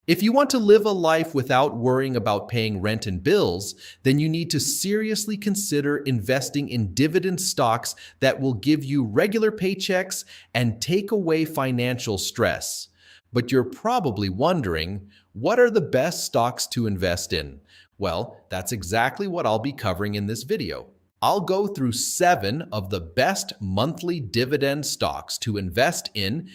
If you want to live a life without worrying about paying rent and bills, then you need to seriously consider investing in dividend stocks that will give you regular paychecks and take away financial stress. But you're probably wondering, what are the best stocks to invest in? Well, that's exactly what I'll be covering in this video. I'll go through 7 of the best monthly dividend stocks to invest in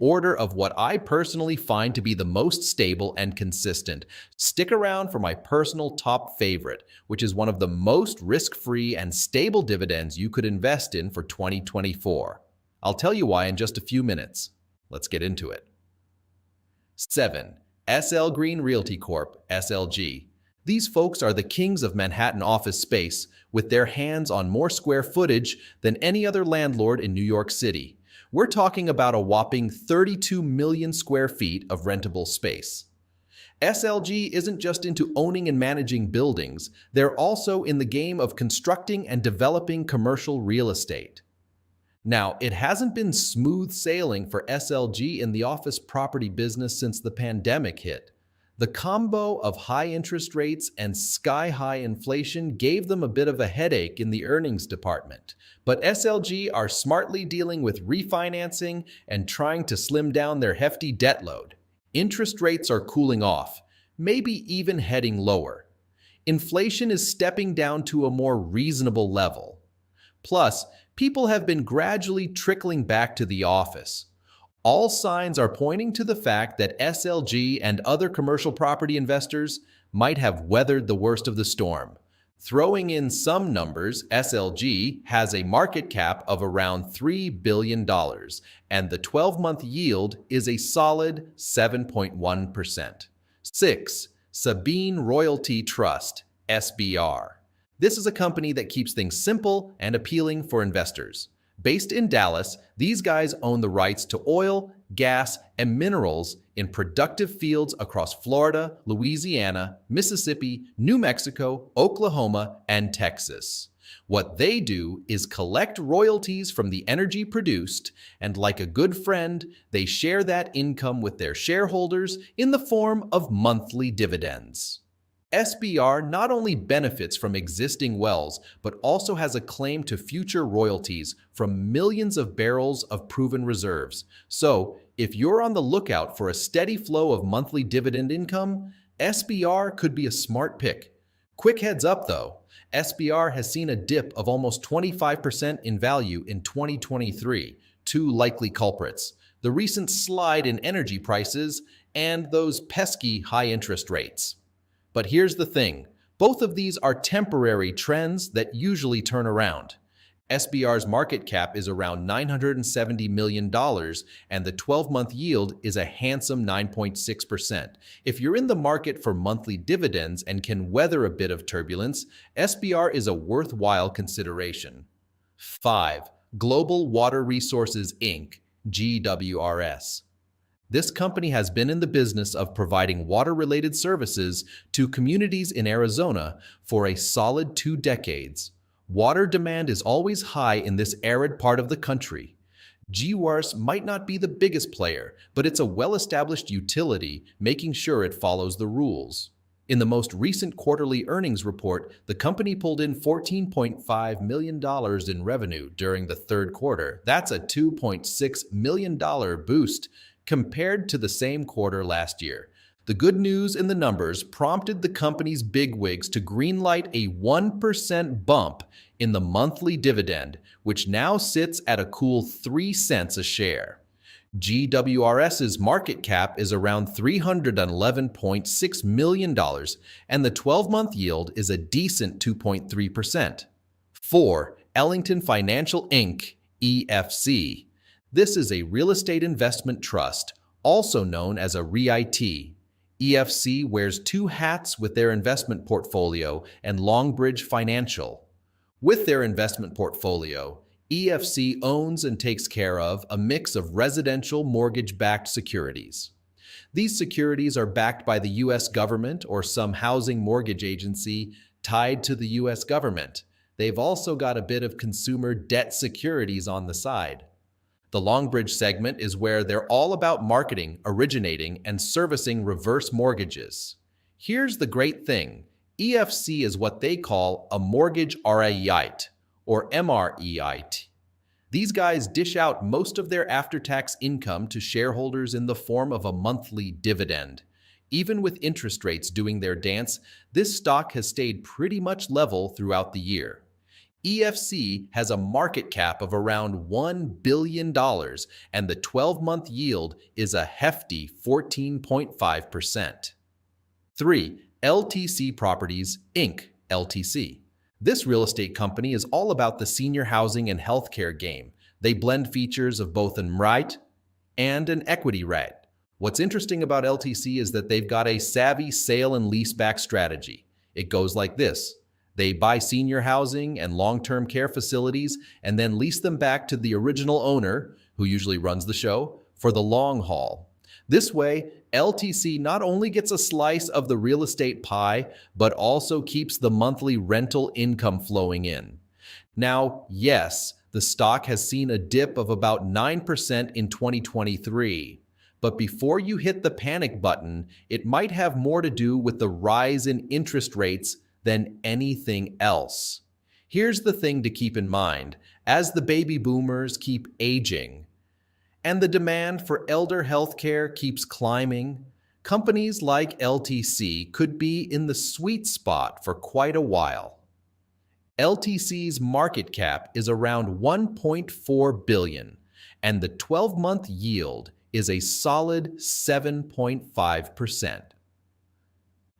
order of what I personally find to be the most stable and consistent. Stick around for my personal top favorite, which is one of the most risk-free and stable dividends you could invest in for 2024. I'll tell you why in just a few minutes. Let's get into it. 7. SL Green Realty Corp. SLG. These folks are the kings of Manhattan office space, with their hands on more square footage than any other landlord in New York City. We're talking about a whopping 32 million square feet of rentable space. SLG isn't just into owning and managing buildings, they're also in the game of constructing and developing commercial real estate. Now, it hasn't been smooth sailing for SLG in the office property business since the pandemic hit. The combo of high interest rates and sky-high inflation gave them a bit of a headache in the earnings department. But SLG are smartly dealing with refinancing and trying to slim down their hefty debt load. Interest rates are cooling off, maybe even heading lower. Inflation is stepping down to a more reasonable level. Plus, people have been gradually trickling back to the office. All signs are pointing to the fact that SLG and other commercial property investors might have weathered the worst of the storm. Throwing in some numbers, SLG has a market cap of around $3 billion, and the 12-month yield is a solid 7.1%. 6. Sabine Royalty Trust, SBR. This is a company that keeps things simple and appealing for investors. Based in Dallas, these guys own the rights to oil, gas, and minerals in productive fields across Florida, Louisiana, Mississippi, New Mexico, Oklahoma, and Texas. What they do is collect royalties from the energy produced, and like a good friend, they share that income with their shareholders in the form of monthly dividends. SBR not only benefits from existing wells, but also has a claim to future royalties from millions of barrels of proven reserves. So, if you're on the lookout for a steady flow of monthly dividend income, SBR could be a smart pick. Quick heads up though, SBR has seen a dip of almost 25% in value in 2023. 2 likely culprits: the recent slide in energy prices and those pesky high interest rates. But here's the thing, both of these are temporary trends that usually turn around. SBR's market cap is around $970 million, and the 12-month yield is a handsome 9.6%. If you're in the market for monthly dividends and can weather a bit of turbulence, SBR is a worthwhile consideration. 5. Global Water Resources, Inc., GWRS. This company has been in the business of providing water-related services to communities in Arizona for a solid 2 decades. Water demand is always high in this arid part of the country. GWRS might not be the biggest player, but it's a well-established utility, making sure it follows the rules. In the most recent quarterly earnings report, the company pulled in $14.5 million in revenue during the 3rd quarter. That's a $2.6 million boost compared to the same quarter last year. The good news in the numbers prompted the company's bigwigs to greenlight a 1% bump in the monthly dividend, which now sits at a cool 3 cents a share. GWRS's market cap is around $311.6 million, and the 12-month yield is a decent 2.3%. 4. Ellington Financial Inc., EFC. This is a real estate investment trust, also known as a REIT. EFC wears 2 hats with their investment portfolio and Longbridge Financial. With their investment portfolio, EFC owns and takes care of a mix of residential mortgage-backed securities. These securities are backed by the U.S. government or some housing mortgage agency tied to the U.S. government. They've also got a bit of consumer debt securities on the side. The long bridge segment is where they're all about marketing, originating, and servicing reverse mortgages. Here's the great thing. EFC is what they call a mortgage REIT, or MREIT. These guys dish out most of their after-tax income to shareholders in the form of a monthly dividend. Even with interest rates doing their dance, this stock has stayed pretty much level throughout the year. EFC has a market cap of around $1 billion, and the 12-month yield is a hefty 14.5%. 3. LTC Properties, Inc., LTC. This real estate company is all about the senior housing and healthcare game. They blend features of both an REIT and an equity REIT. What's interesting about LTC is that they've got a savvy sale and leaseback strategy. It goes like this. They buy senior housing and long-term care facilities and then lease them back to the original owner, who usually runs the show, for the long haul. This way, LTC not only gets a slice of the real estate pie, but also keeps the monthly rental income flowing in. Now, yes, the stock has seen a dip of about 9% in 2023. But before you hit the panic button, it might have more to do with the rise in interest rates than anything else. Here's the thing to keep in mind. As the baby boomers keep aging, and the demand for elder healthcare keeps climbing, companies like LTC could be in the sweet spot for quite a while. LTC's market cap is around $1.4 billion, and the 12-month yield is a solid 7.5%.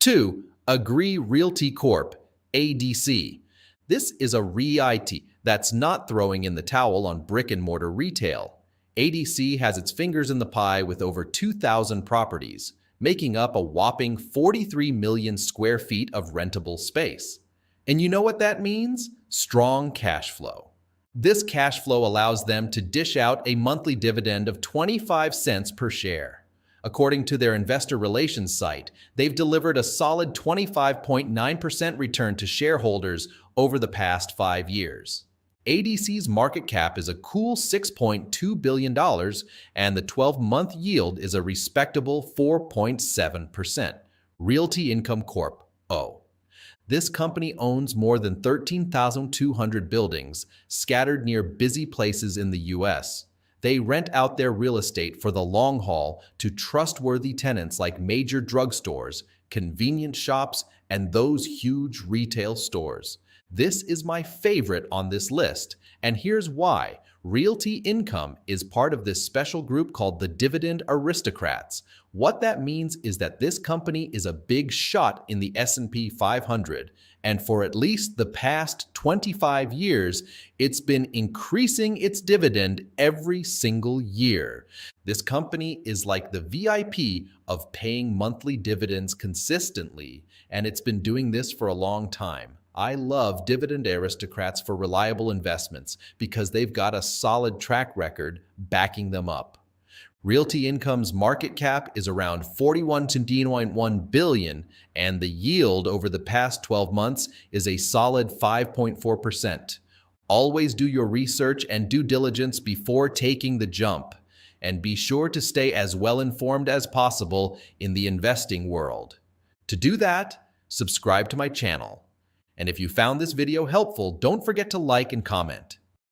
2. Agree Realty Corp., ADC. This is a REIT that's not throwing in the towel on brick-and-mortar retail. ADC has its fingers in the pie with over 2,000 properties, making up a whopping 43 million square feet of rentable space. And you know what that means? Strong cash flow. This cash flow allows them to dish out a monthly dividend of 25 cents per share. According to their investor relations site, they've delivered a solid 25.9% return to shareholders over the past 5 years. ADC's market cap is a cool $6.2 billion, and the 12-month yield is a respectable 4.7%. Realty Income Corp. O. This company owns more than 13,200 buildings scattered near busy places in the U.S. They rent out their real estate for the long haul to trustworthy tenants like major drugstores, convenience shops, and those huge retail stores. This is my favorite on this list, and here's why. Realty Income is part of this special group called the Dividend Aristocrats. What that means is that this company is a big shot in the S&P 500, and for at least the past 25 years, it's been increasing its dividend every single year. This company is like the VIP of paying monthly dividends consistently, and it's been doing this for a long time. I love Dividend Aristocrats for reliable investments because they've got a solid track record backing them up. Realty Income's market cap is around $41.1 billion, and the yield over the past 12 months is a solid 5.4%. Always do your research and due diligence before taking the jump, and be sure to stay as well informed as possible in the investing world. To do that, subscribe to my channel. And if you found this video helpful, don't forget to like and comment.